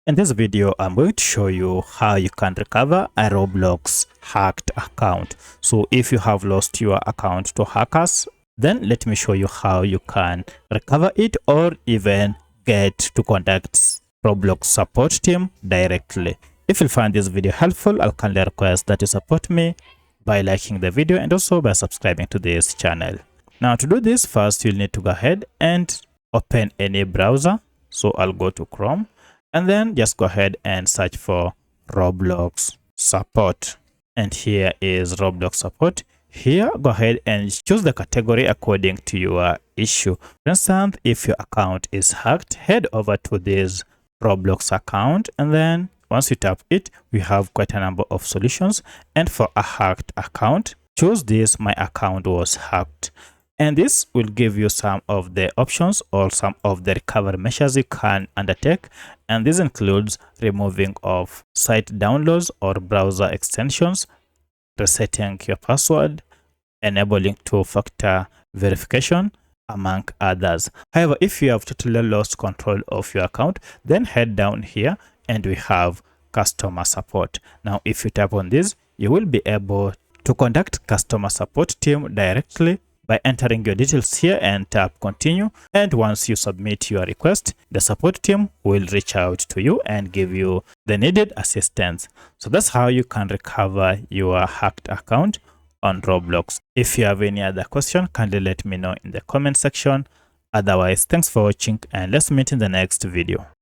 In this video, I'm going to show you how you can recover a Roblox hacked account. So if you have lost your account to hackers, then let me show you how you can recover it or even get to contact Roblox support team directly. If you find this video helpful, I'll kindly request that you support me by liking the video and also by subscribing to this channel. Now to do this, first you'll need to go ahead and open any browser. So I'll go to Chrome. And then just go ahead and search for Roblox support. And here is Roblox support. Here, go ahead and choose the category according to your issue. For instance, if your account is hacked, head over to this Roblox account. And then once you tap it, we have quite a number of solutions. And for a hacked account, choose this, my account was hacked. And this will give you some of the options or some of the recovery measures you can undertake. And this includes removing of site downloads or browser extensions, resetting your password, enabling two-factor verification, among others. However, if you have totally lost control of your account, then head down here and we have customer support. Now, if you tap on this, you will be able to contact customer support team directly by entering your details here and tap continue. And once you submit your request, the support team will reach out to you and give you the needed assistance. So that's how you can recover your hacked account on Roblox. If you have any other question, kindly let me know in the comment section. Otherwise, thanks for watching and let's meet in the next video.